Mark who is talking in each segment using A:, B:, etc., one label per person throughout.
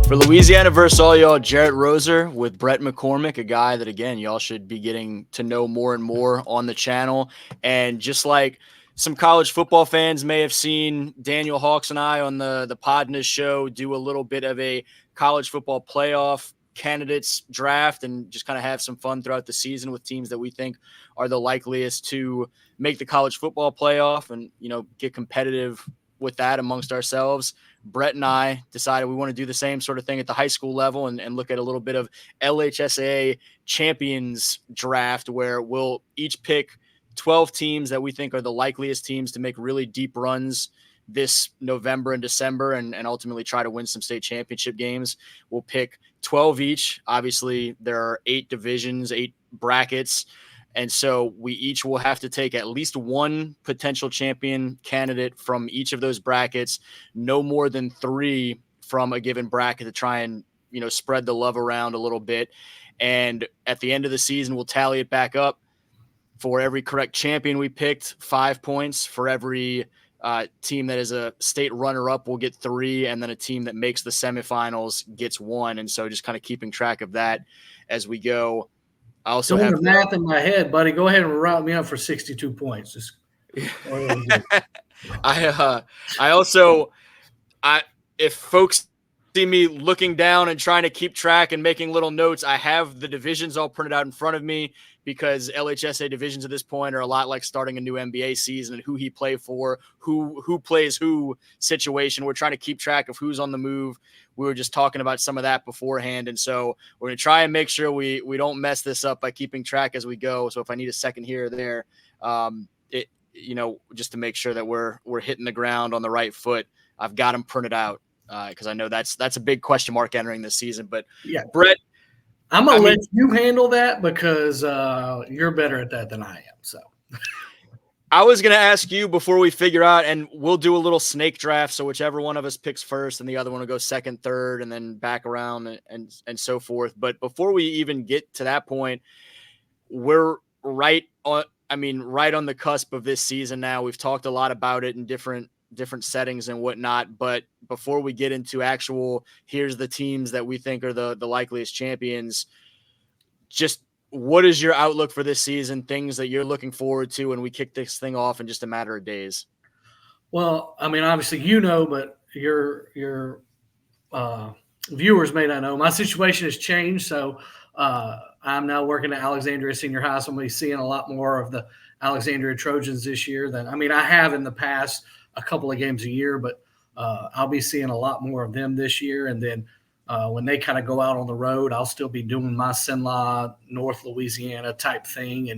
A: For Louisiana versus all y'all, Jarrett Roser with Brett McCormick, a guy that, again, y'all should be getting to know more and more on the channel. And just like some college football fans may have seen Daniel Hawks and I on the pod in this show do a little bit of a college football playoff candidates draft and just kind of have some fun throughout the season with teams that we think are the likeliest to make the college football playoff and, you know, get competitive with that amongst ourselves. Brett and I decided we want to do the same sort of thing at the high school level and look at a little bit of LHSAA Champions Draft, where we'll each pick 12 teams that we think are the likeliest teams to make really deep runs this November and December and ultimately try to win some state championship games. We'll pick 12 each. Obviously, there are 8 divisions, 8 brackets. And so we each will have to take at least one potential champion candidate from each of those brackets, no more than 3 from a given bracket to try and, you know, spread the love around a little bit. And at the end of the season, we'll tally it back up. For every correct champion we picked, 5 points. For every team that is a state runner-up, we'll get 3. And then a team that makes the semifinals gets 1. And so just kind of keeping track of that as we go. I also
B: doing
A: have
B: the math in my head, buddy. Go ahead and round me up for 62 points. Just
A: if folks see me looking down and trying to keep track and making little notes, I have the divisions all printed out in front of me because LHSA divisions at this point are a lot like starting a new NBA season and who he play for, who plays who situation. We're trying to keep track of who's on the move. We were just talking about some of that beforehand. And so we're going to try and make sure we don't mess this up by keeping track as we go. So if I need a second here or there, just to make sure that we're hitting the ground on the right foot, I've got them printed out because I know that's a big question mark entering this season. But
B: yeah,
A: Brett,
B: I'm going to let you handle that because you're better at that than I am. So
A: I was going to ask you before we figure out, and we'll do a little snake draft. So whichever one of us picks first and the other one will go second, third, and then back around and so forth. But before we even get to that point, we're right on the cusp of this season now. We've talked a lot about it in different settings and whatnot. But before we get into actual, here's the teams that we think are the likeliest champions, just what is your outlook for this season? Things that you're looking forward to when we kick this thing off in just a matter of days.
B: Well, I mean, obviously, but your viewers may not know. My situation has changed. So I'm now working at Alexandria Senior High. So I'm going to be seeing a lot more of the Alexandria Trojans this year than I have in the past a couple of games a year, but I'll be seeing a lot more of them this year. And then when they kind of go out on the road, I'll still be doing my Sinlaw, North Louisiana type thing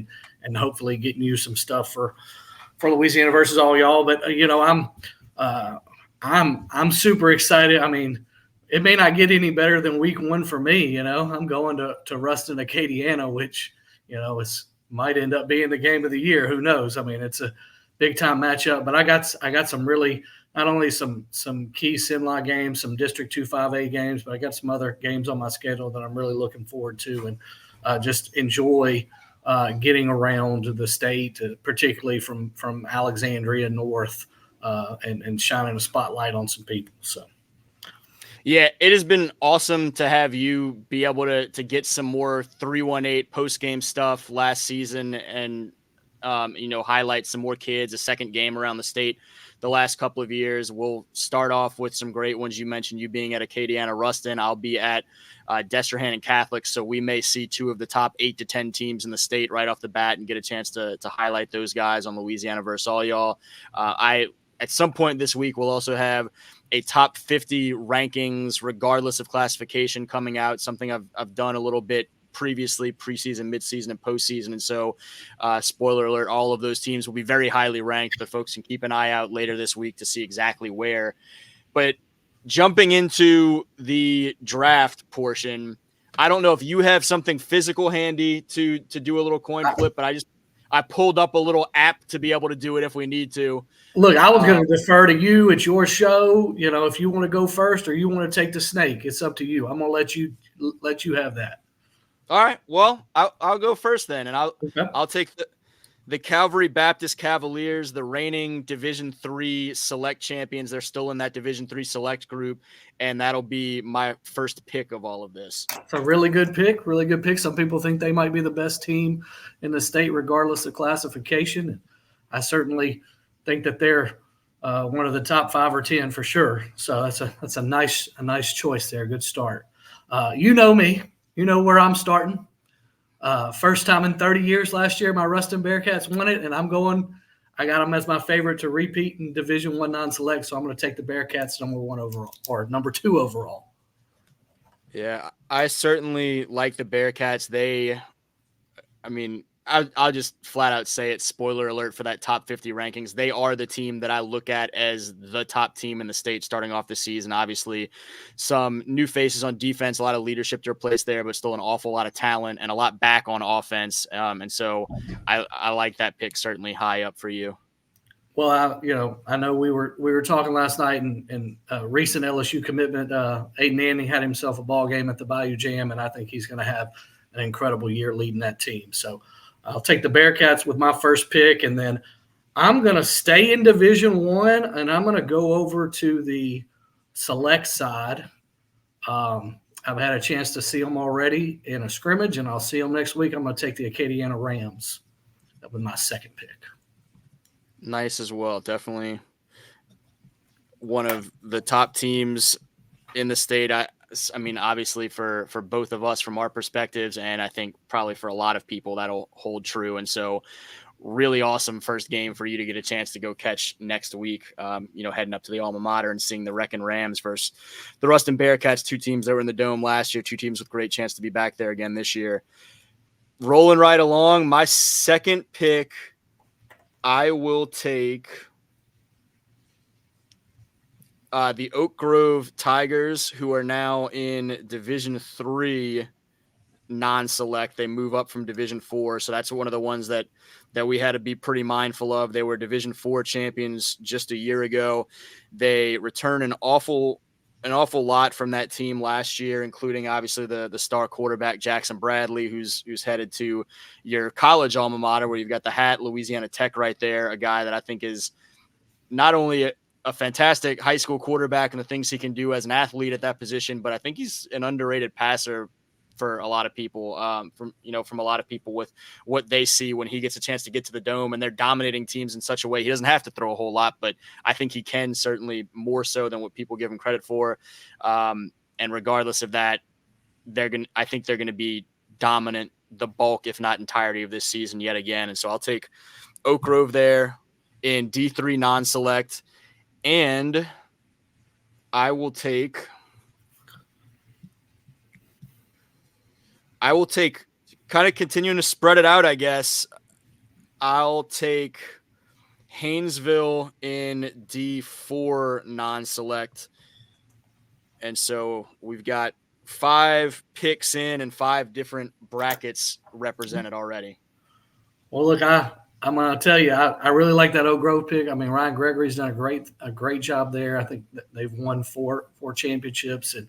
B: and hopefully getting you some stuff for Louisiana versus all y'all. But, I'm super excited. I mean, it may not get any better than week 1 for me. I'm going to Ruston, Acadiana, which, might end up being the game of the year. Who knows? I mean, it's a big time matchup, but I got some really, not only some key Sinlaw games, some District 2 5A games, but I got some other games on my schedule that I'm really looking forward to and just enjoy getting around the state, particularly from Alexandria north and shining a spotlight on some people. So.
A: Yeah, it has been awesome to have you be able to get some more 318 post-game stuff last season and, highlight some more kids, a second game around the state the last couple of years. We'll start off with some great ones. You mentioned you being at Acadiana Ruston. I'll be at Destrehan and Catholic, so we may see 2 of the top 8 to 10 teams in the state right off the bat and get a chance to highlight those guys on Louisiana versus all y'all. At some point this week, we'll also have a top 50 rankings, regardless of classification, coming out, something I've done a little bit previously, preseason, midseason, and postseason. And so, spoiler alert, all of those teams will be very highly ranked, but folks can keep an eye out later this week to see exactly where. But jumping into the draft portion, I don't know if you have something physical handy to do a little coin flip, but I pulled up a little app to be able to do it if we need to.
B: Look, I was going to defer to you. It's your show. If you want to go first or you want to take the snake, it's up to you. I'm going to let you have that.
A: All right. Well, I'll go first then, and I'll take The Calvary Baptist Cavaliers, the reigning Division III Select champions, they're still in that Division III Select group, and that'll be my first pick of all of this.
B: It's a really good pick, really good pick. Some people think they might be the best team in the state, regardless of classification. And I certainly think that they're one of the top 5 or 10 for sure. So that's a nice choice there. Good start. You know me. You know where I'm starting. First time in 30 years last year, my Ruston Bearcats won it, and I got them as my favorite to repeat in Division I non-select, so I'm going to take the Bearcats number 1 overall, or number 2 overall.
A: Yeah, I certainly like the Bearcats. I'll just flat out say it. Spoiler alert for that top 50 rankings. They are the team that I look at as the top team in the state starting off the season. Obviously, some new faces on defense, a lot of leadership to replace there, but still an awful lot of talent and a lot back on offense. And so I like that pick certainly high up for you.
B: Well, I know we were talking last night, and recent LSU commitment, Aiden Anning had himself a ball game at the Bayou Jam, and I think he's going to have an incredible year leading that team. So I'll take the Bearcats with my first pick, and then I'm going to stay in Division I, and I'm going to go over to the select side. I've had a chance to see them already in a scrimmage, and I'll see them next week. I'm going to take the Acadiana Rams with my second pick.
A: Nice as well. Definitely one of the top teams in the state. I mean, obviously for both of us from our perspectives, and I think probably for a lot of people that'll hold true. And so really awesome first game for you to get a chance to go catch next week, heading up to the alma mater and seeing the Wrecking Rams versus the Ruston Bearcats, 2 teams that were in the Dome last year, 2 teams with great chance to be back there again this year. Rolling right along, my second pick, I will take the Oak Grove Tigers, who are now in Division III non-select. They move up from Division IV, so that's one of the ones that we had to be pretty mindful of. They were Division IV champions just a year ago. They return an awful lot from that team last year, including obviously the star quarterback Jackson Bradley, who's headed to your college alma mater, where you've got the hat, Louisiana Tech, right there. A guy that I think is not only a fantastic high school quarterback and the things he can do as an athlete at that position, but I think he's an underrated passer for a lot of people, from a lot of people with what they see when he gets a chance to get to the Dome, and they're dominating teams in such a way. He doesn't have to throw a whole lot, but I think he can, certainly more so than what people give him credit for. And regardless of that, I think they're going to be dominant the bulk, if not entirety, of this season yet again. And so I'll take Oak Grove there in D3 non-select, and I will take kind of continuing to spread it out, I guess. I'll take Haynesville in D4 non-select. And so we've got 5 picks in and 5 different brackets represented already.
B: Well, look, I'm going to tell you, I really like that Oak Grove pick. I mean, Ryan Gregory's done a great job there. I think they've won four championships, and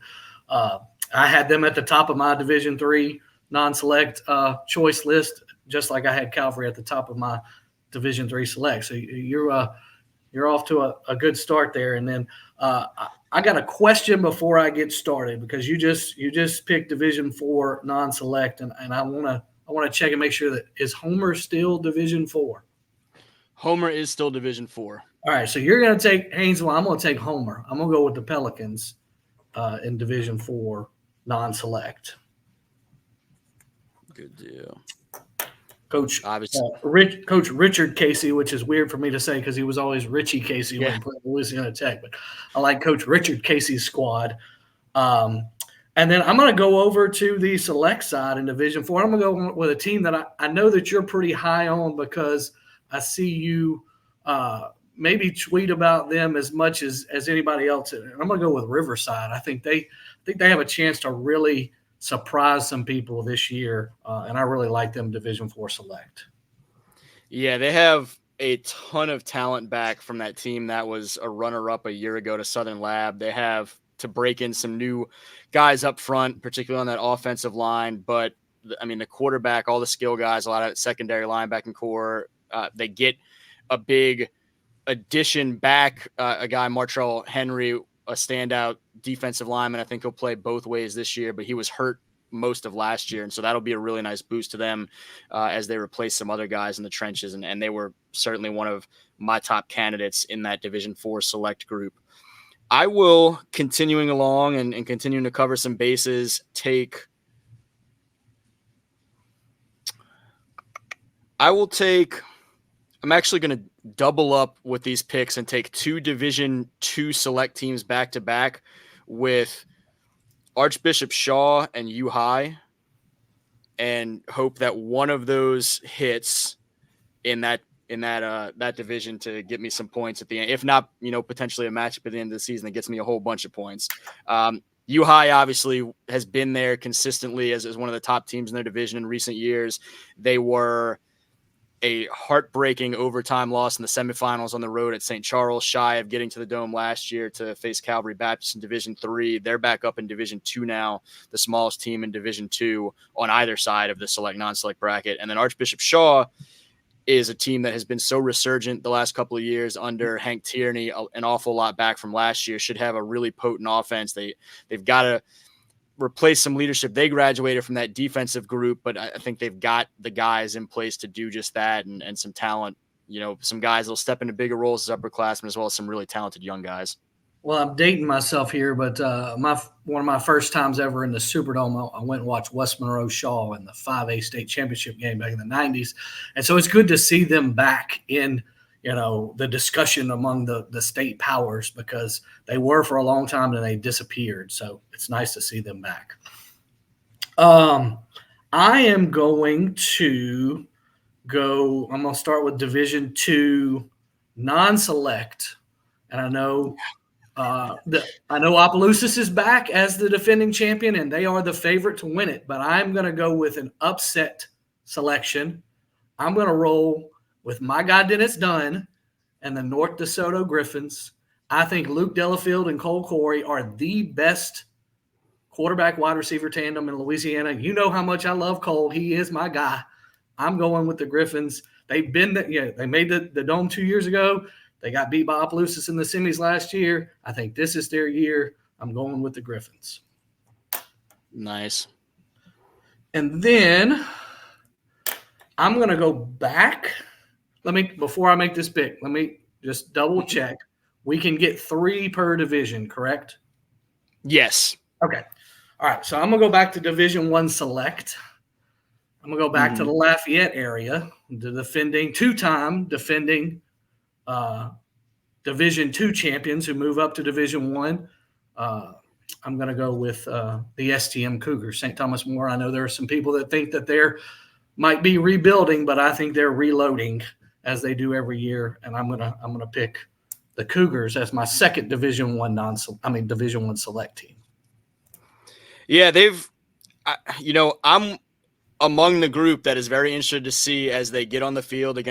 B: I had them at the top of my Division III non-select choice list, just like I had Calvary at the top of my Division III select. So you're off to a good start there. And then I got a question before I get started, because you just picked Division IV non-select, and I want to check and make sure that is Homer still Division IV?
A: Homer is still Division IV.
B: All right, so you're going to take Haynesville. I'm going to take Homer. I'm going to go with the Pelicans in Division IV non-select.
A: Good deal.
B: Coach Richard Casey, which is weird for me to say because he was always Richie Casey when he played Louisiana Tech, but I like Coach Richard Casey's squad. And then I'm going to go over to the select side in Division IV. I'm going to go with a team that I know that you're pretty high on, because I see you maybe tweet about them as much as anybody else. And I'm going to go with Riverside. I think they have a chance to really surprise some people this year, and I really like them Division IV select.
A: Yeah, they have a ton of talent back from that team that was a runner-up a year ago to Southern Lab. They have to break in some new guys up front, particularly on that offensive line. But I mean, the quarterback, all the skill guys, a lot of secondary linebacking core, they get a big addition back, a guy, Martrell Henry, a standout defensive lineman. I think he'll play both ways this year, but he was hurt most of last year. And so that'll be a really nice boost to them as they replace some other guys in the trenches. And they were certainly one of my top candidates in that Division IV select group. I will, continuing along and continuing to cover some bases, I'm actually going to double up with these picks and take 2 Division II select teams back to back with Archbishop Shaw and U High, and hope that one of those hits in that division to get me some points at the end. If not, potentially a matchup at the end of the season that gets me a whole bunch of points. U High obviously has been there consistently as one of the top teams in their division in recent years. They were a heartbreaking overtime loss in the semifinals on the road at St. Charles, shy of getting to the Dome last year to face Calvary Baptist in Division III. They're back up in Division II now, the smallest team in Division II on either side of the select non-select bracket. And then Archbishop Shaw is a team that has been so resurgent the last couple of years under Hank Tierney, an awful lot back from last year, should have a really potent offense. They've got to replace some leadership. They graduated from that defensive group, but I think they've got the guys in place to do just that, and some talent, some guys that'll step into bigger roles as upperclassmen, as well as some really talented young guys.
B: Well, I'm dating myself here, but one of my first times ever in the Superdome, I went and watched West Monroe Shaw in the 5A State Championship game back in the 90s. And so it's good to see them back in, the discussion among the state powers, because they were for a long time and they disappeared. So it's nice to see them back. I am going to I'm going to start with Division II non-select. And I know Opelousas is back as the defending champion, and they are the favorite to win it. But I'm going to go with an upset selection. I'm going to roll with my guy Dennis Dunn and the North DeSoto Griffins. I think Luke Delafield and Cole Corey are the best quarterback wide receiver tandem in Louisiana. You know how much I love Cole. He is my guy. I'm going with the Griffins. They made the Dome 2 years ago. They got beat by Opelousas in the semis last year. I think this is their year. I'm going with the Griffins.
A: Nice.
B: And then I'm going to go back. Before I make this pick, let me just double check. We can get 3 per division, correct?
A: Yes.
B: Okay. All right. So I'm going to go back to Division I Select. I'm going to go back to the Lafayette area, the two-time defending Division II champions who move up to Division I. I'm going to go with the STM Cougars, St. Thomas More. I know there are some people that think that they're might be rebuilding, but I think they're reloading as they do every year. And I'm gonna pick the Cougars as my second Division I select team.
A: Yeah, I'm among the group that is very interested to see as they get on the field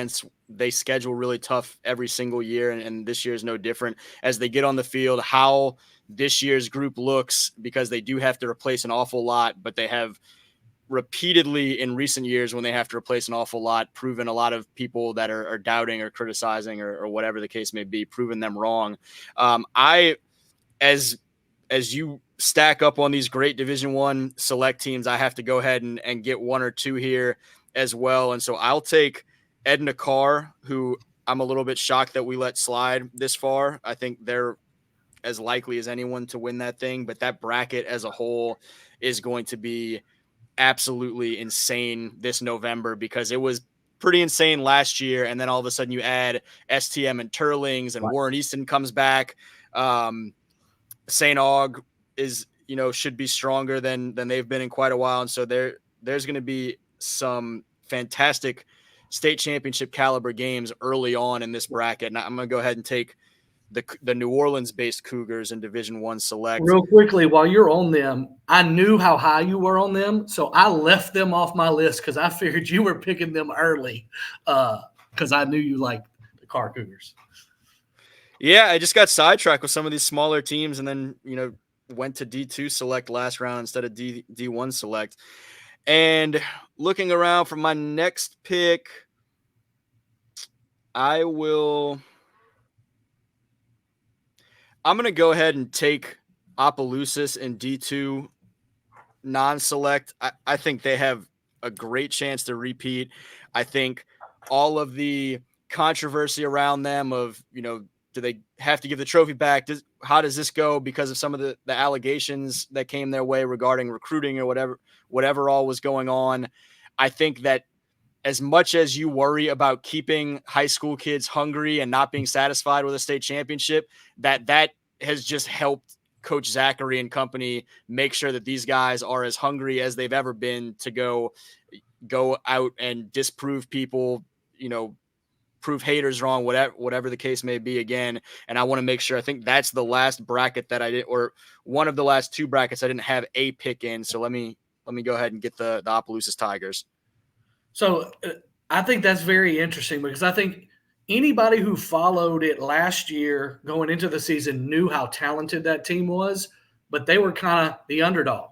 A: they schedule really tough every single year, and this year is no different. As they get on the field, how this year's group looks, because they do have to replace an awful lot, but they have repeatedly in recent years, when they have to replace an awful lot, proven a lot of people that are doubting or criticizing or whatever the case may be, proven them wrong. As you stack up on these great Division I select teams, I have to go ahead and get 1 or 2 here as well. And so I'll take Edna Carr, who I'm a little bit shocked that we let slide this far. I think they're as likely as anyone to win that thing, but that bracket as a whole is going to be absolutely insane this November, because it was pretty insane last year. And then all of a sudden you add STM and Turlings, and Warren Easton comes back. St. Aug is, should be stronger than they've been in quite a while. And so there's going to be some fantastic state championship caliber games early on in this bracket. And I'm going to go ahead and take the New Orleans-based Cougars in Division I Select. Real
B: quickly, while you're on them, I knew how high you were on them, so I left them off my list because I figured you were picking them early because I knew you liked the Carr Cougars.
A: Yeah, I just got sidetracked with some of these smaller teams, and then went to D2 Select last round instead of D1 Select. And looking around for my next pick, I'm going to go ahead and take Opelousas in D2 non-select. I think they have a great chance to repeat. I think all of the controversy around them of, do they have to give the trophy back? How does this go because of some of the allegations that came their way regarding recruiting or whatever all was going on? I think that as much as you worry about keeping high school kids hungry and not being satisfied with a state championship, that has just helped Coach Zachary and company make sure that these guys are as hungry as they've ever been to go out and disprove people, prove haters wrong, whatever the case may be again. And I want to make sure, I think that's the last bracket that I did, or one of the last two brackets I didn't have a pick in. So let me go ahead and get the Opelousas Tigers.
B: So I think that's very interesting because I think anybody who followed it last year going into the season knew how talented that team was, but they were kind of the underdog.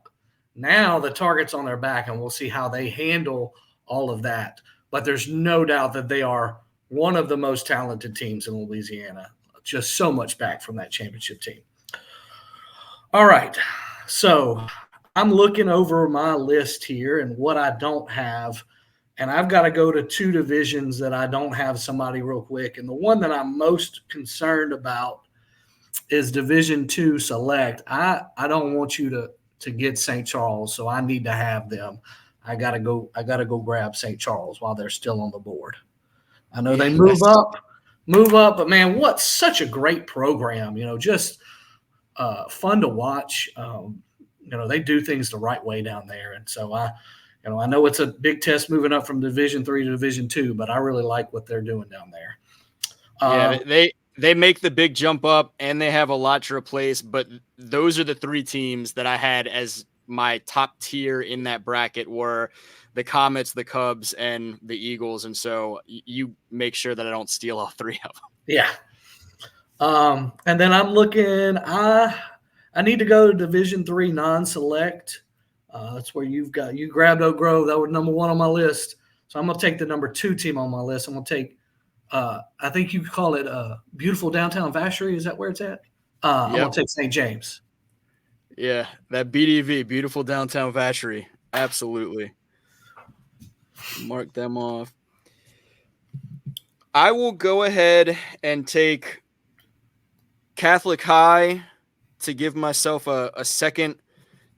B: Now the target's on their back, and we'll see how they handle all of that. But there's no doubt that they are one of the most talented teams in Louisiana. Just so much back from that championship team. All right. So I'm looking over my list here and what I don't have. And I've got to go to two divisions that I don't have somebody real quick. And the one that I'm most concerned about is Division II Select. I don't want you to get St. Charles, so I need to have them. I gotta go grab St. Charles while they're still on the board. I know they move up, but man, what such a great program, just fun to watch. They do things the right way down there. And so I know it's a big test moving up from Division III to Division II, but I really like what they're doing down there.
A: They make the big jump up, and they have a lot to replace. But those are the three teams that I had as my top tier in that bracket were the Comets, the Cubs, and the Eagles. And so you make sure that I don't steal all three of them.
B: Yeah. And then I'm looking. I need to go to Division III non-select. That's where you grabbed Oak Grove. That was number one on my list. So I'm going to take the number 2 team on my list. I'm going to take, I think you call it Beautiful Downtown Vacherie. Is that where it's at? I'm going to take St. James.
A: Yeah, that BDV, Beautiful Downtown Vacherie. Absolutely. Mark them off. I will go ahead and take Catholic High to give myself a second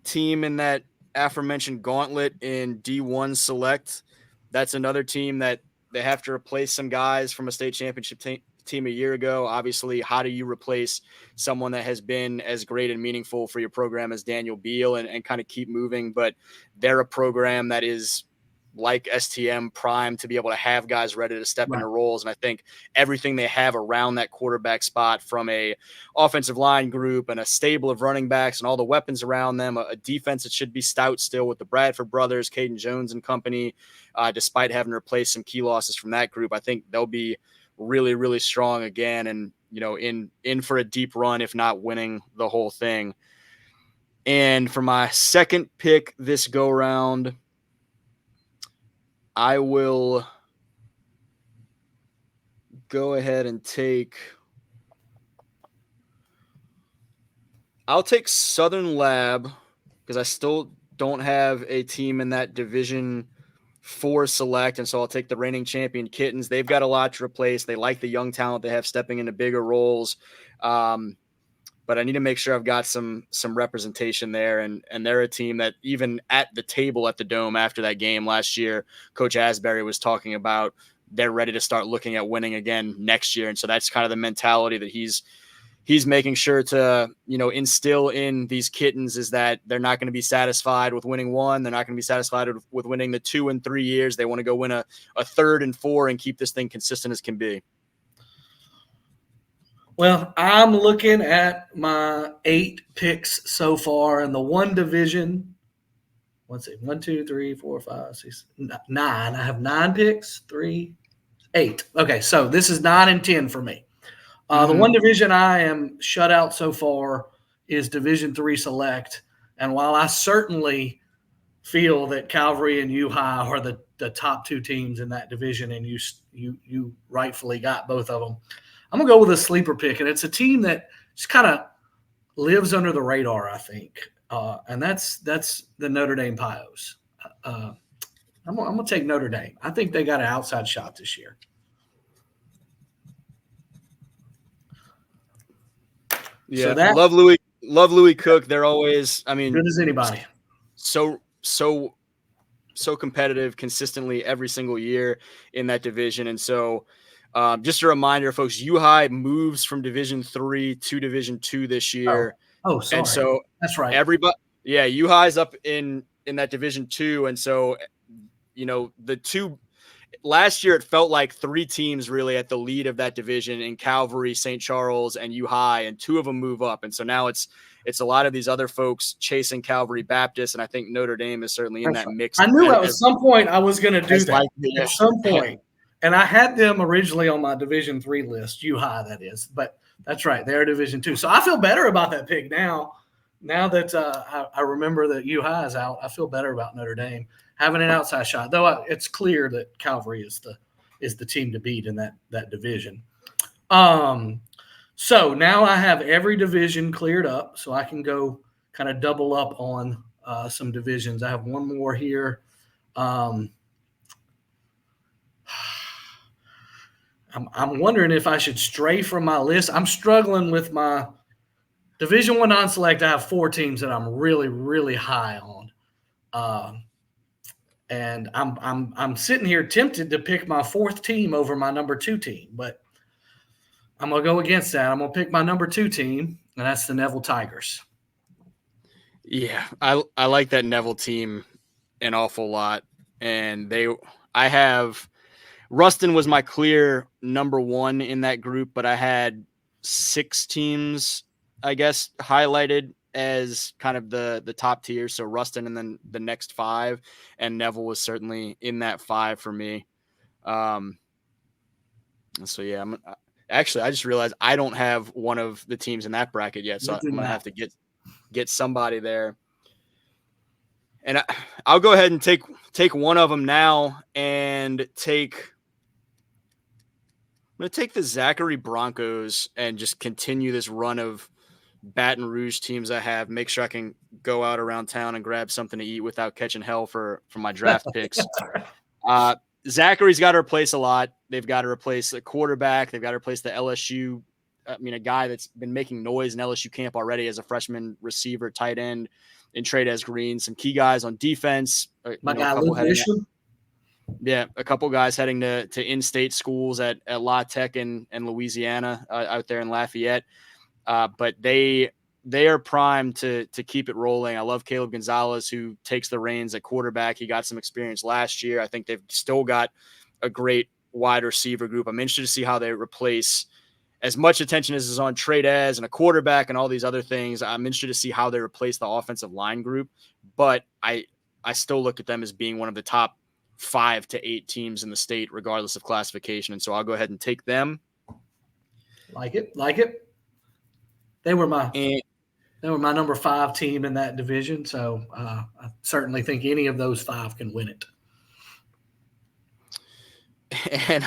A: team in that aforementioned gauntlet in D1 Select. That's another team that they have to replace some guys from a state championship team a year ago. Obviously, how do you replace someone that has been as great and meaningful for your program as Daniel Beal and kind of keep moving? But they're a program that is like STM prime to be able to have guys ready to step into roles. And I think everything they have around that quarterback spot, from a offensive line group and a stable of running backs and all the weapons around them, a defense that should be stout still with the Bradford brothers, Caden Jones and company, despite having to replace some key losses from that group, I think they'll be really, really strong again. And, in for a deep run, if not winning the whole thing. And for my second pick this go round, I will go ahead and I'll take Southern Lab because I still don't have a team in that Division 4 Select, and so I'll take the reigning champion Kittens. They've got a lot to replace. They like the young talent they have stepping into bigger roles. But I need to make sure I've got some representation there. And they're a team that even at the table at the Dome after that game last year, Coach Asbury was talking about they're ready to start looking at winning again next year. And so that's kind of the mentality that he's making sure to, instill in these Kittens, is that they're not going to be satisfied with winning one. They're not going to be satisfied with winning the 2 and 3 years. They want to go win a 3rd and 4 and keep this thing consistent as can be.
B: Well, I'm looking at my 8 picks so far in the one division. Let's see, 1, 2, 3, 4, 5, 6, 9. I have 9 picks, 3, 8. Okay, so this is 9 and 10 for me. The one division I am shut out so far is Division III Select. And while I certainly feel that Calvary and U-High are the top two teams in that division, and you rightfully got both of them. I'm gonna go with a sleeper pick, and it's a team that just kind of lives under the radar, I think, and that's the Notre Dame Pios. I'm gonna take Notre Dame. I think they got an outside shot this year.
A: Yeah, so love Louis Cook. They're always, I mean,
B: good as anybody.
A: So competitive consistently every single year in that division. And so just a reminder, folks, U-High moves from Division III to Division II this year.
B: Oh, sorry.
A: And so
B: that's right.
A: Everybody, yeah, U-High's up in that Division II. And so, the two last year, it felt like three teams really at the lead of that division in Calvary, St. Charles, and U-High, and two of them move up. And so now it's a lot of these other folks chasing Calvary Baptist, and I think Notre Dame is certainly in that mix.
B: I knew at some point I was going to do that at some point. And I had them originally on my Division III list, U-High, that is. But that's right, they're Division II. So I feel better about that pick now. Now that I remember that U-High is out, I feel better about Notre Dame having an outside shot. Though it's clear that Calvary is the team to beat in that division. So now I have every division cleared up, so I can go kind of double up on some divisions. I have one more here. I'm wondering if I should stray from my list. I'm struggling with my Division I non-select. I have four teams that I'm really, really high on, and I'm sitting here tempted to pick my fourth team over my number 2 team, but I'm gonna go against that. I'm gonna pick my number 2 team, and that's the Neville Tigers.
A: Yeah, I like that Neville team an awful lot, and I have Ruston was my clear number 1 in that group, but I had 6 teams, I guess, highlighted as kind of the top tier. So Ruston and then the next 5, and Neville was certainly in that 5 for me. So yeah, I just realized I don't have one of the teams in that bracket yet, so I'm gonna have to get somebody there. And I'll go ahead and take one of them now, and I'm going to take the Zachary Broncos and just continue this run of Baton Rouge teams I have. Make sure I can go out around town and grab something to eat without catching hell for my draft picks. Zachary's got to replace a lot. They've got to replace a quarterback. They've got to replace the LSU. A guy that's been making noise in LSU camp already as a freshman receiver, tight end, in Trades Green. Some key guys on defense.
B: My guy, Luke Bishop.
A: Yeah, a couple guys heading to in-state schools at La Tech in Louisiana, out there in Lafayette. But they are primed to keep it rolling. I love Caleb Gonzalez, who takes the reins at quarterback. He got some experience last year. I think they've still got a great wide receiver group. I'm interested to see how they replace, as much attention as is on Trades and a quarterback and all these other things. I'm interested to see how they replace the offensive line group. But I still look at them as being one of the top 5 to 8 teams in the state, regardless of classification. And so I'll go ahead and take them.
B: Like it. They were my number 5 team in that division. So I certainly think any of those 5 can win it.
A: And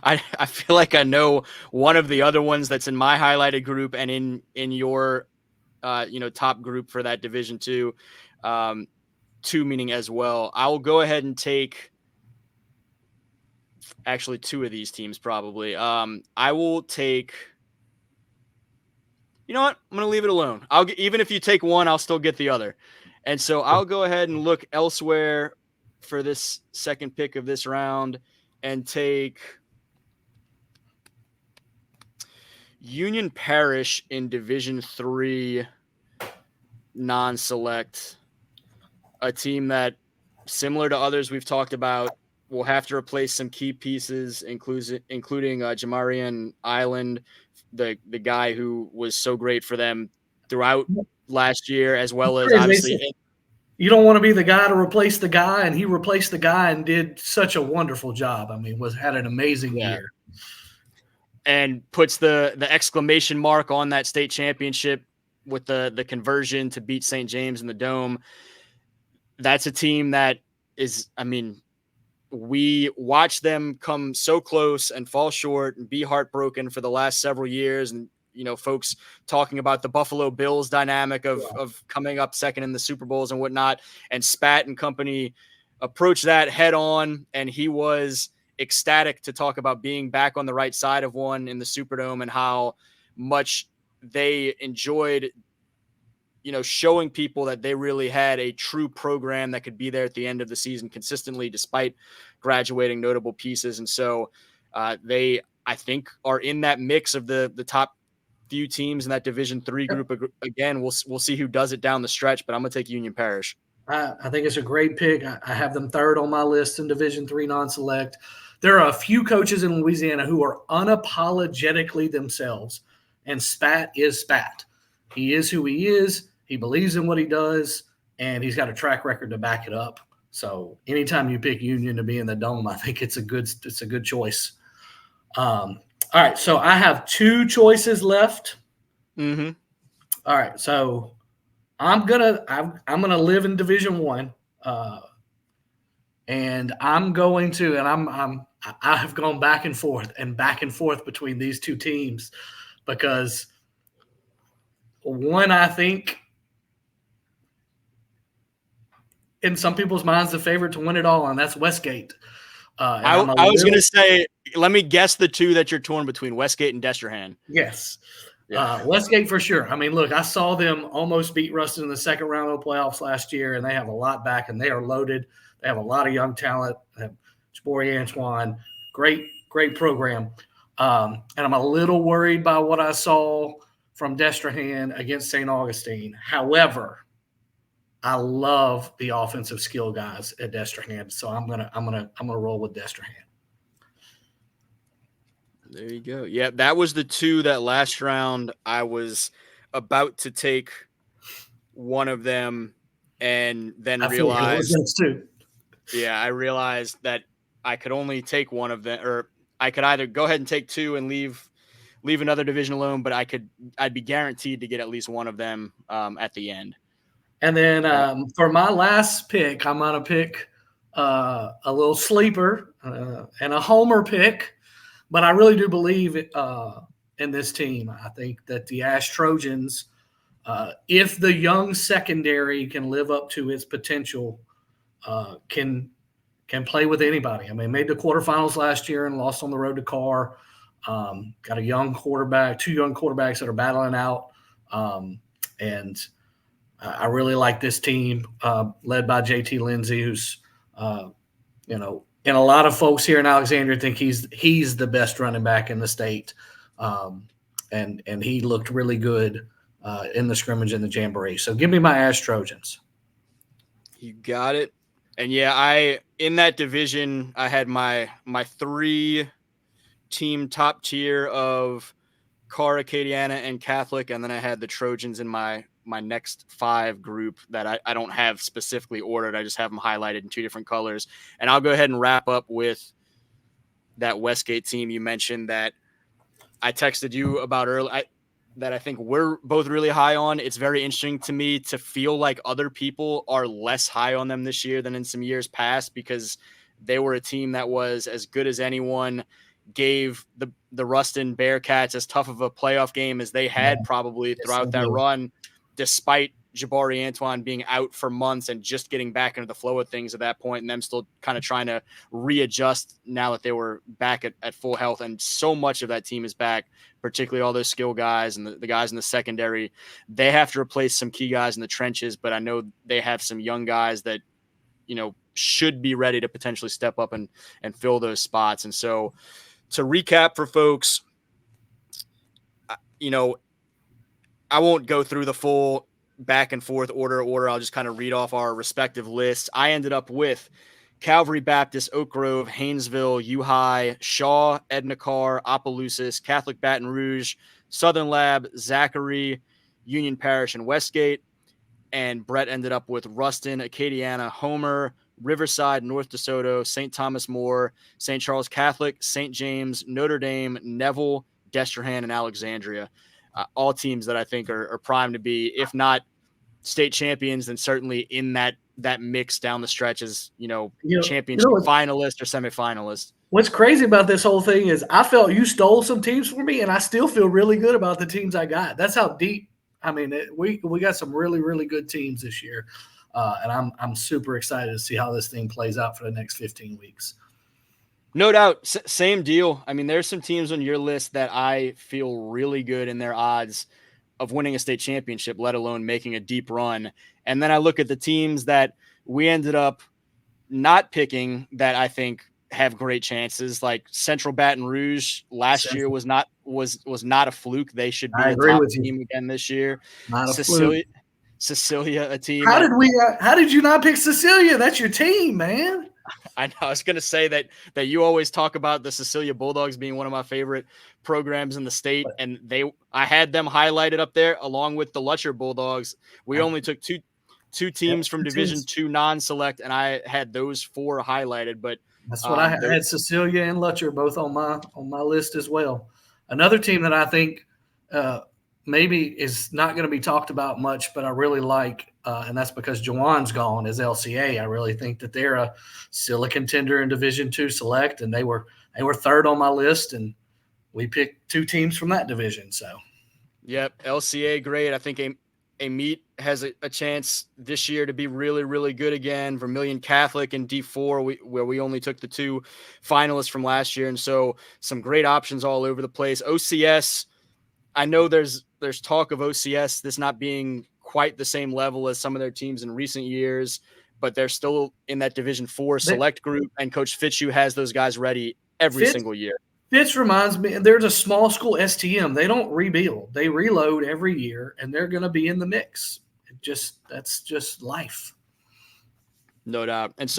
A: I feel like I know one of the other ones that's in my highlighted group and in your top group for that division 2. 2 meaning as well. I will go ahead and take actually 2 of these teams probably. I will take. You know what? I'm going to leave it alone. Even if you take one, I'll still get the other. And so I'll go ahead and look elsewhere for this second pick of this round and take Union Parish in Division III non-select. A team that, similar to others we've talked about, will have to replace some key pieces, including Jamarian Island, the guy who was so great for them throughout last year, as well as obviously.
B: You don't want to be the guy to replace the guy, and he replaced the guy and did such a wonderful job. Had an amazing year.
A: And puts the exclamation mark on that state championship with the conversion to beat St. James in the Dome. that's a team that is, I mean, we watch them come so close and fall short and be heartbroken for the last several years. And, folks talking about the Buffalo Bills dynamic of coming up second in the Super Bowls and whatnot. And Spat and company approached that head on. And he was ecstatic to talk about being back on the right side of one in the Superdome and how much they enjoyed showing people that they really had a true program that could be there at the end of the season consistently, despite graduating notable pieces. And so they, I think, are in that mix of the top few teams in that Division III group. Again, we'll see who does it down the stretch, but I'm going to take Union Parish.
B: I think it's a great pick. I have them third on my list in Division III non-select. There are a few coaches in Louisiana who are unapologetically themselves, and Spat is Spat. He is who he is. He believes in what he does, and he's got a track record to back it up. So anytime you pick Union to be in the Dome, I think it's a good choice. All right, so I have two choices left.
A: Mm-hmm.
B: All right, so I'm gonna live in Division I, and I'm going to, and I have gone back and forth between these two teams because one, I think, in some people's minds, the favorite to win it all, and that's Westgate.
A: I was going to say, let me guess the two that you're torn between, Westgate and Destrehan.
B: Yes. Yeah. Westgate for sure. I mean, look, I saw them almost beat Ruston in the second round of the playoffs last year, and they have a lot back, and they are loaded. They have a lot of young talent. They have Jabari Antoine, great program. And I'm a little worried by what I saw from Destrehan against St. Augustine. However, I love the offensive skill guys at Destrehan, so I'm gonna roll with Destrehan.
A: There you go. Yeah, that was the two that last round I was about to take one of them, and then realized. Yeah, I realized that I could only take one of them, or I could either go ahead and take two and leave another division alone, but I'd be guaranteed to get at least one of them at the end.
B: And then for my last pick, I'm going to pick a little sleeper and a homer pick, but I really do believe in this team. I think that the Ash Trojans, if the young secondary can live up to its potential, can play with anybody. I mean, made the quarterfinals last year and lost on the road to Carr. Got a young quarterback, two young quarterbacks that are battling out, and I really like this team led by JT Lindsay, who's, and a lot of folks here in Alexandria think he's the best running back in the state. And he looked really good in the scrimmage in the Jamboree. So give me my Ash Trojans.
A: You got it. And yeah, in that division, I had my 3-team top tier of Carr, Acadiana, and Catholic, and then I had the Trojans in my next 5 group that I don't have specifically ordered. I just have them highlighted in 2 different colors. And I'll go ahead and wrap up with that Westgate team you mentioned that I texted you about earlier, that I think we're both really high on. It's very interesting to me to feel like other people are less high on them this year than in some years past, because they were a team that was as good as anyone, gave the Ruston Bearcats as tough of a playoff game as they had probably throughout that run, despite Jabari Antoine being out for months and just getting back into the flow of things at that point, and them still kind of trying to readjust now that they were back at full health. And so much of that team is back, particularly all those skill guys and the guys in the secondary. They have to replace some key guys in the trenches, but I know they have some young guys that, should be ready to potentially step up and fill those spots. And so to recap for folks, I won't go through the full back and forth order. I'll just kind of read off our respective lists. I ended up with Calvary Baptist, Oak Grove, Haynesville, U-High, Shaw, Edna Carr, Opelousas, Catholic Baton Rouge, Southern Lab, Zachary, Union Parish, and Westgate. And Brett ended up with Ruston, Acadiana, Homer, Riverside, North DeSoto, St. Thomas More, St. Charles Catholic, St. James, Notre Dame, Neville, Destrehan, and Alexandria. All teams that I think are primed to be, if not state champions, then certainly in that that mix down the stretch as,
B: You
A: championship
B: know
A: finalist or semifinalist.
B: what's crazy about this whole thing is I felt you stole some teams from me, and I still feel really good about the teams I got. That's how deep. I mean, we got some really, really good teams this year, and I'm super excited to see how this thing plays out for the next 15 weeks.
A: No doubt. Same deal. I mean, there's some teams on your list that I feel really good in their odds of winning a state championship, let alone making a deep run. And then I look at the teams that we ended up not picking that I think have great chances, like Central Baton Rouge last year was not a fluke. They should be
B: I
A: a
B: agree
A: top
B: with you.
A: team again this year.
B: Not a fluke.
A: Cecilia, a team.
B: How did you not pick Cecilia? That's your team, man.
A: I know. I was going to say that you always talk about the Cecilia Bulldogs being one of my favorite programs in the state, and I had them highlighted up there along with the Lutcher Bulldogs. We only took two teams from Division II non-select, and I had those 4 highlighted. But
B: that's what I had. Cecilia and Lutcher both on my list as well. Another team that I think maybe is not going to be talked about much, but I really like, and that's because Jawan's gone, is LCA. I really think that they're still a contender in Division II select, and they were 3rd on my list, and we picked 2 teams from that division. So,
A: yep, LCA great. I think a meet has a chance this year to be really, really good again. Vermilion Catholic and D4, where we only took the 2 finalists from last year, and so some great options all over the place. OCS, I know there's talk of OCS this not being quite the same level as some of their teams in recent years, but they're still in that Division IV select group, and Coach Fitzhugh has those guys ready every single year.
B: Fitz reminds me, there's a small school STM. They don't rebuild. They reload every year, and they're going to be in the mix. That's just life.
A: No doubt. And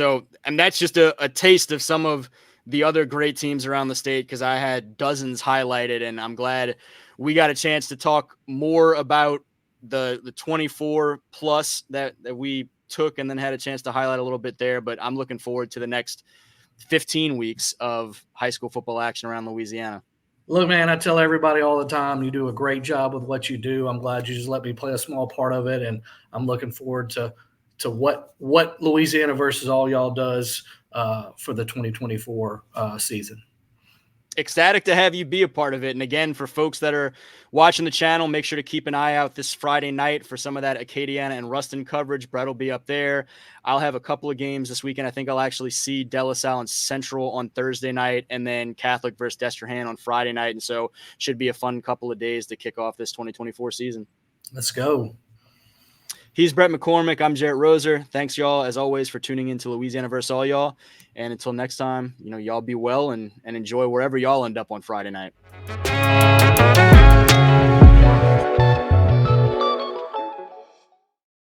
A: that's just a taste of some of the other great teams around the state, because I had dozens highlighted, and I'm glad we got a chance to talk more about the 24 plus that we took and then had a chance to highlight a little bit there. But I'm looking forward to the next 15 weeks of high school football action around Louisiana.
B: Look, man, I tell everybody all the time, you do a great job with what you do. I'm glad you just let me play a small part of it, and I'm looking forward to what Louisiana versus all y'all does for the 2024 season.
A: Ecstatic to have you be a part of it. And again, for folks that are watching the channel, make sure to keep an eye out this Friday night for some of that Acadiana and Ruston coverage. Brett will be up there. I'll have a couple of games this weekend. I think I'll actually see De La Salle and Central on Thursday night, and then Catholic versus Destrehan on Friday night. And so should be a fun couple of days to kick off this 2024 season.
B: Let's go.
A: He's Brett McCormick. I'm Jarrett Roser. Thanks, y'all, as always, for tuning into Louisiana versus all y'all. And until next time, y'all be well and enjoy wherever y'all end up on Friday night.